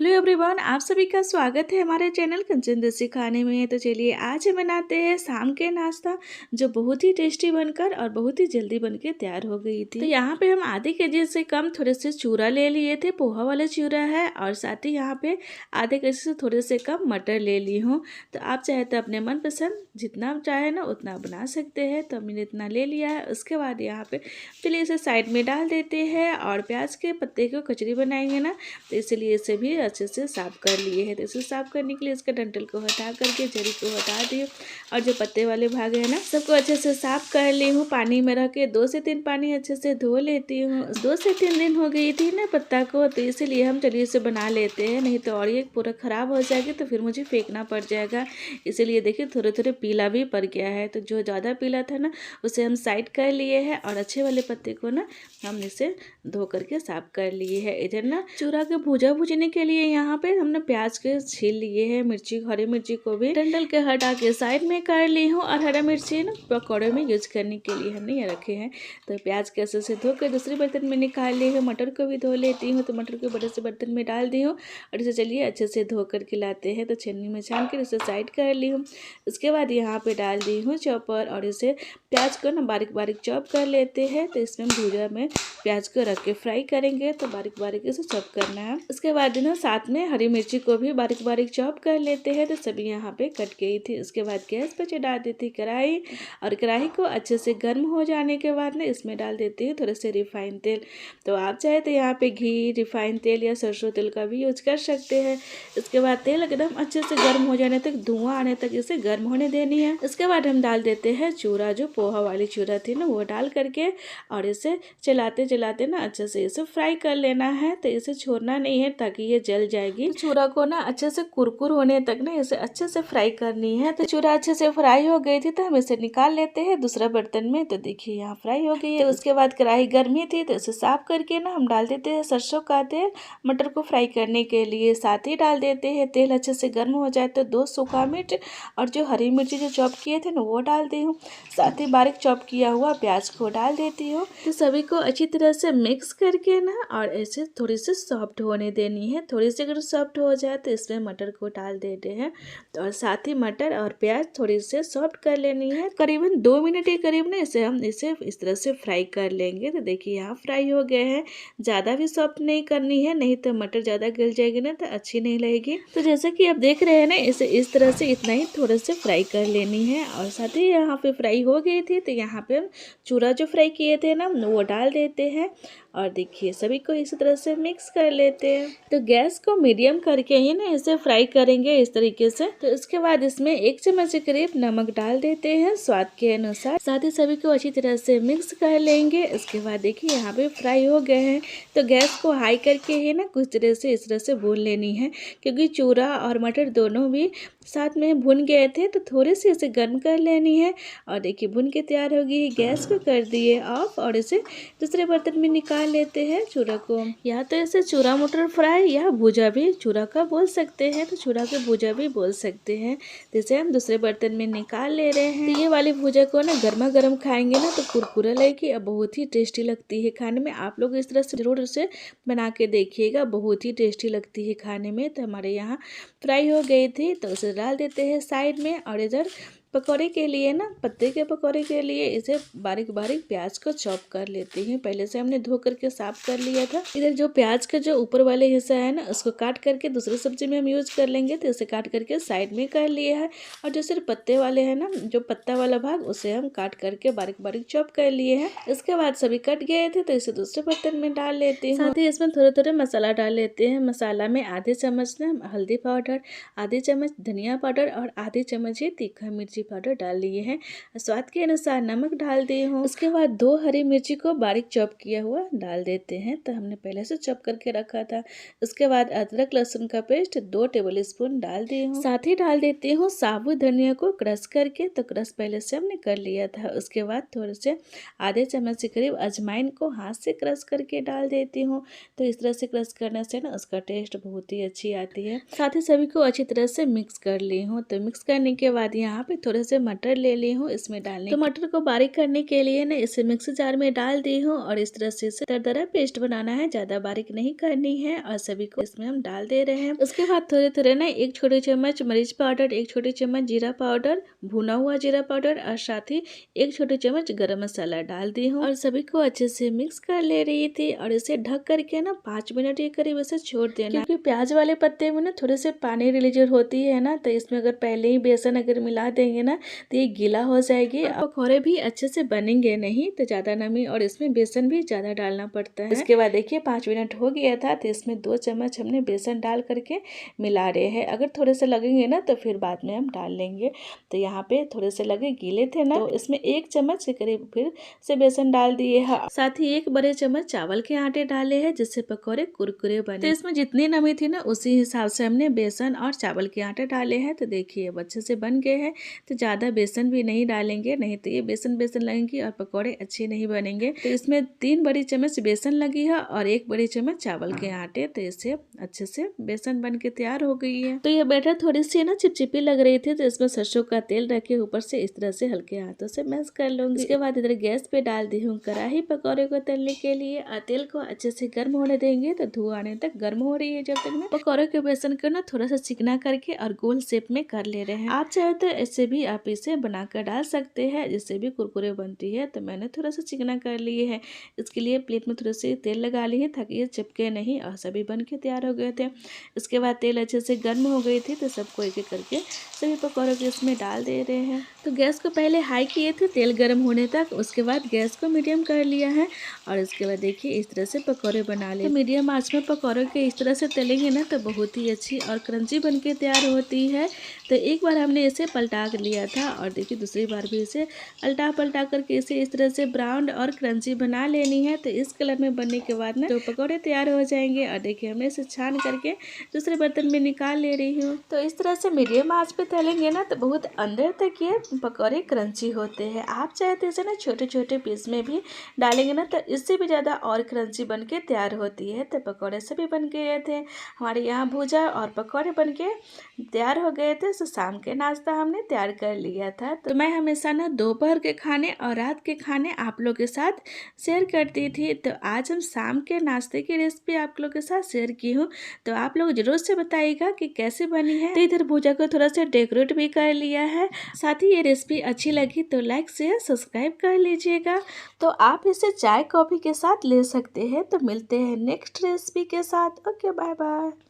Hello everyone, आप सभी का स्वागत है हमारे चैनल कंचन देसी खाने में। तो चलिए आज हम बनाते हैं शाम के नाश्ता, जो बहुत ही टेस्टी बनकर और बहुत ही जल्दी बनके तैयार हो गई थी। तो यहाँ पे हम आधे केजी से कम थोड़े से चूरा ले लिए थे, पोहा वाला चूरा है, और साथ ही यहाँ पे आधे केजी से थोड़े से कम मटर ले ली हूँ। तो आप चाहे तो अपने मनपसंद जितना चाहे ना उतना बना सकते हैं। तो हमने इतना ले लिया है। उसके बाद यहाँ पे चलिए इसे साइड में डाल देते हैं, और प्याज के पत्ते को कचरी बनाएंगे ना, तो इसलिए इसे भी अच्छे से साफ कर लिए हैं। तो इसे साफ करने के लिए इसके डंठल को हटा करके जरी को हटा दिए, और जो पत्ते वाले भाग है ना सबको अच्छे से साफ कर ली हूँ। पानी में रख के 2 से 3 पानी अच्छे से धो लेती हूँ। 2 से 3 दिन हो गई थी ना पत्ता को, तो इसीलिए हम चलिए इसे बना लेते हैं, नहीं तो और ये पूरा ख़राब हो जाएगी तो फिर मुझे फेंकना पड़ जाएगा। इसीलिए देखिए थोड़े थोड़े पीला भी पड़ गया है। तो जो ज़्यादा पीला था ना उसे हम साइड कर लिए हैं, और अच्छे वाले पत्ते को ना हम इसे धो करके साफ कर लिए हैं। इधर ना चूरा के भूजा भूजने के लिए यहाँ पे हमने प्याज के छील लिए हैं, मिर्ची हरी मिर्ची को भी डंडल के हटा के साइड में कर ली हूँ, और हरा मिर्ची ना पकौड़े में यूज करने के लिए हमने ये रखे हैं। तो प्याज के ऐसे से धो कर दूसरे बर्तन में निकाल ली हूँ। मटर को भी धो लेती हूँ, तो मटर को बड़े से बर्तन में डाल दी हूँ, और इसे चलिए अच्छे से धो कर खिलाते हैं। तो छन्नी में छान कर इसे साइड कर ली हूँ। उसके बाद यहाँ पे डाल दी हूँ चॉपर, और इसे प्याज को ना बारीक बारीक चॉप कर लेते हैं। तो इसमें भूजा में प्याज को रख के फ्राई करेंगे, तो बारीक बारीक इसे चॉप करना है। उसके बाद ना साथ में हरी मिर्ची को भी बारीक बारीक चॉप कर लेते हैं। तो सभी यहाँ पे कट गई थी। उसके बाद गैस पे चढ़ा दी थी कढ़ाई, और कढ़ाई को अच्छे से गर्म हो जाने के बाद ना इसमें डाल देती हूँ थोड़े से रिफाइन तेल। तो आप चाहे तो यहाँ पे घी, रिफाइन तेल या सरसों तेल का भी यूज कर सकते हैं। इसके बाद तेल एकदम अच्छे से गर्म हो जाने तक, धुआं आने तक इसे गर्म होने देनी है। उसके बाद हम डाल देते हैं चूरा, जो पोहा वाली चूरा थी ना वो डाल करके, और इसे चलाते चलाते ना अच्छे से इसे फ्राई कर लेना है। तो इसे छोड़ना नहीं है ताकि ये जल जाएगी। तो चूरा को ना अच्छे से कुरकुर होने तक ना इसे अच्छे से फ्राई करनी है। तो चूरा अच्छे से फ्राई हो गई थी, तो हम इसे निकाल लेते हैं दूसरा बर्तन में। तो देखिए यहाँ फ्राई हो गई है। तो उसके बाद कढ़ाई गर्मी थी, तो इसे साफ करके ना हम डाल देते हैं सरसों का तेल मटर को फ्राई करने के लिए। साथ ही डाल देते हैं तेल अच्छे से गर्म हो जाए तो 2 सूखा मिर्च और जो हरी मिर्ची जो चॉप किए थे ना वो डाल दी हूँ। साथ ही बारीक चॉप किया हुआ प्याज को डाल देती हूँ। तो सभी को अच्छी तरह से मिक्स करके ना और ऐसे थोड़ी सी सॉफ्ट होने देनी है। थोड़ी सी अगर सॉफ्ट हो जाए तो इसमें मटर को डाल देते हैं, तो और साथ ही मटर और प्याज थोड़ी से सॉफ्ट कर लेनी है। करीबन 2 मिनट के करीब ना हम इसे इस तरह से फ्राई कर लेंगे। तो देखिए यहाँ फ्राई हो गए हैं। ज़्यादा भी सॉफ्ट नहीं करनी है, नहीं तो मटर ज़्यादा गल जाएगी ना तो अच्छी नहीं लगेगी। तो जैसे कि आप देख रहे हैं ना, इसे इस तरह से इतना ही थोड़े से फ्राई कर लेनी है। और साथ ही यहाँ पे फ्राई हो गई थी, तो यहाँ पे हम चूरा जो फ्राई किए थे ना वो डाल देते हैं, और देखिए सभी को इसी तरह से मिक्स कर लेते हैं। तो गैस को मीडियम करके ही ना इसे फ्राई करेंगे इस तरीके से। तो इसके बाद इसमें 1 चम्मच के करीब नमक डाल देते हैं स्वाद के अनुसार। साथ ही सभी को अच्छी तरह से मिक्स कर लेंगे। इसके बाद देखिए यहाँ पे फ्राई हो गए हैं। तो गैस को हाई करके ही ना कुछ तरह से इस तरह से भून लेनी है, क्योंकि चूरा और मटर दोनों भी साथ में भुन गए थे। तो थोड़ी सी इसे गर्म कर लेनी है, और देखिए भुन के तैयार हो गई। गैस को कर दिए ऑफ, और इसे दूसरे बर्तन में निकाल लेते हैं चूरा को। या तो इसे चूरा मटर फ्राई या भुजा भी चूरा का बोल सकते हैं, तो चूरा के भुजा भी बोल सकते हैं। जैसे हम दूसरे बर्तन में निकाल ले रहे हैं। तो ये वाली भुजा को ना गर्मा गर्म खाएंगे ना तो कुरकुरा लगेगी और बहुत ही टेस्टी लगती है खाने में। आप लोग इस तरह से जरूर इसे बना के देखिएगा, बहुत ही टेस्टी लगती है खाने में। तो हमारे यहाँ फ्राई हो गई थी, तो उसे डाल देते हैं साइड में। और इधर पकौड़े के लिए ना, पत्ते के पकौड़े के लिए इसे बारीक बारीक प्याज को चॉप कर लेते हैं। पहले से हमने धो करके साफ कर लिया था। इधर जो प्याज का जो ऊपर वाले हिस्सा है ना उसको काट करके दूसरी सब्जी में हम यूज कर लेंगे, तो इसे काट करके साइड में कर लिया है। और जो सिर्फ पत्ते वाले हैं ना, जो पत्ता वाला भाग, उसे हम काट करके बारीक बारीक चॉप कर लिए हैं। इसके बाद सभी कट गए थे, तो इसे दूसरे बर्तन में डाल लेते हैं। साथ ही इसमें थोड़े थोड़े मसाला डाल लेते हैं। मसाला में आधे चम्मच ना हल्दी पाउडर, आधे चम्मच धनिया पाउडर, और आधे चम्मच ही तीखा मिर्ची पाउडर डाल लिए हैं। स्वाद के अनुसार नमक डाल दिए हूँ। उसके बाद 2 हरी मिर्ची को बारीक चॉप किया हुआ डाल देते हैं, तो हमने पहले से चॉप करके रखा था। उसके बाद अदरक लहसुन का पेस्ट 2 टेबल स्पून डाल दिए हूँ। साथ ही डाल देती हूँ साबुत धनिया को क्रश करके, तो क्रश पहले से हमने कर लिया था। उसके बाद थोड़े से आधे चम्मच के करीब अजवाइन को हाथ से क्रश करके डाल देती हूँ। तो इस तरह से क्रश करने से ना उसका टेस्ट बहुत ही अच्छी आती है। साथ ही सभी को अच्छी तरह से मिक्स कर ली हूँ। तो मिक्स करने के बाद यहाँ पे थोड़े से मटर ले ली हूँ इसमें डालने। तो मटर को बारीक करने के लिए ना इसे मिक्सी जार में डाल दी हूँ और इस तरह से इसे दरदरा पेस्ट बनाना है, ज्यादा बारीक नहीं करनी है। और सभी को इसमें हम डाल दे रहे हैं। उसके बाद थोड़े थोड़े ना 1 छोटी चम्मच मिर्च पाउडर, 1 छोटी चम्मच जीरा पाउडर, भुना हुआ जीरा पाउडर और साथ ही 1 छोटी चम्मच गरम मसाला डाल दी हूँ और सभी को अच्छे से मिक्स कर ले रही थी। और इसे ढक करके ना 5 मिनट के करीब इसे छोड़ देना, क्योंकि प्याज वाले पत्ते में ना थोड़े से पानी रिलीज होती है ना, तो इसमें अगर पहले ही बेसन अगर मिला देंगे ना तो ये गीला हो जाएगी और पकौड़े भी अच्छे से बनेंगे नहीं। तो ज्यादा नमी और इसमें बेसन भी ज्यादा डालना पड़ता है। इसके बाद देखिए 5 मिनट हो गया था तो इसमें 2 चम्मच हमने बेसन डाल करके मिला रहे हैं। अगर थोड़े से लगेंगे ना तो फिर बाद में हम डाल लेंगे। तो यहाँ पे थोड़े से लगे गीले थे ना, तो इसमें 1 चम्मच के करीब फिर से बेसन डाल दिए है। साथ ही 1 बड़े चम्मच चावल के आटे डाले हैं जिससे पकौड़े कुरकुरे बने। तो इसमें जितनी नमी थी ना उसी हिसाब से हमने बेसन और चावल के आटे डाले हैं। तो देखिए अब अच्छे से बन गए हैं। तो ज्यादा बेसन भी नहीं डालेंगे, नहीं तो ये बेसन बेसन लगेंगी और पकौड़े अच्छे नहीं बनेंगे। तो इसमें 3 बड़ी चम्मच बेसन लगी है और 1 बड़ी चम्मच चावल के आटे। तो इससे अच्छे से बेसन बन के तैयार हो गई है। तो ये बैटर थोड़ी सी ना चिपचिपी लग रही थी, तो इसमें सरसों का तेल रखे ऊपर से इस तरह से हल्के हाथों से मैश कर लूंगी। इसके बाद इधर गैस पे डाल दी हूँ कढ़ाई पकौड़े को तलने के लिए और तेल को अच्छे से गर्म होने देंगे। तो धुआं आने तक गर्म हो रही है जब तक ना पकौड़े के बेसन को ना थोड़ा सा चिकना करके और गोल शेप में कर ले रहे हैं। आप चाहे तो ऐसे भी आप इसे बनाकर डाल सकते हैं, जिससे भी कुरकुरे बनती है। तो मैंने थोड़ा सा चिकना कर लिए है। इसके लिए प्लेट में थोड़ी सी तेल लगा ली है ताकि ये चिपके नहीं और सभी बन के तैयार हो गए थे। इसके बाद तेल अच्छे से गर्म हो गई थी तो सबको एक एक करके सभी पकौड़े को इसमें डाल दे रहे हैं। तो गैस को पहले हाई किए थे तेल गर्म होने तक, उसके बाद गैस को मीडियम कर लिया है और इसके बाद देखिए इस तरह से पकौड़े बना लिए। तो मीडियम आंच में पकौड़े के इस तरह से तलेंगे ना तो बहुत ही अच्छी और क्रंची बन के तैयार होती है। तो एक बार हमने इसे पलटा लिया था और देखिए दूसरी बार भी इसे अल्टा पलटा करके इसे इस तरह से ब्राउन और क्रंची बना लेनी है। तो इस कलर में बनने के बाद ना तो पकौड़े तैयार हो जाएंगे। और देखिए हमने इसे छान करके दूसरे बर्तन में निकाल ले रही हूँ। तो इस तरह से मीडियम आंच पे तलेंगे ना तो बहुत अंदर तक ये पकौड़े क्रंची होते हैं। आप चाहे तो इसे ना छोटे छोटे पीस में भी डालेंगे ना तो इससे भी ज़्यादा और क्रंची बन के तैयार होती है। तो पकौड़े सभी बन गए थे हमारे यहाँ, भूजा और पकौड़े बन के तैयार हो गए थे। तो शाम के नाश्ता हमने तैयार कर लिया था। तो मैं हमेशा ना दोपहर के खाने और रात के खाने आप लोग के साथ शेयर करती थी। तो आज हम शाम के नाश्ते की रेसिपी आप लोग के साथ शेयर की हूँ। तो आप लोग जरूर से बताइएगा कि कैसे बनी है। तो इधर भूजा को थोड़ा सा डेकोरेट भी कर लिया है। साथ ही ये रेसिपी अच्छी लगी तो लाइक शेयर सब्सक्राइब कर लीजिएगा। तो आप इसे चाय कॉफी के साथ ले सकते हैं। तो मिलते हैं नेक्स्ट रेसिपी के साथ। Okay bye bye.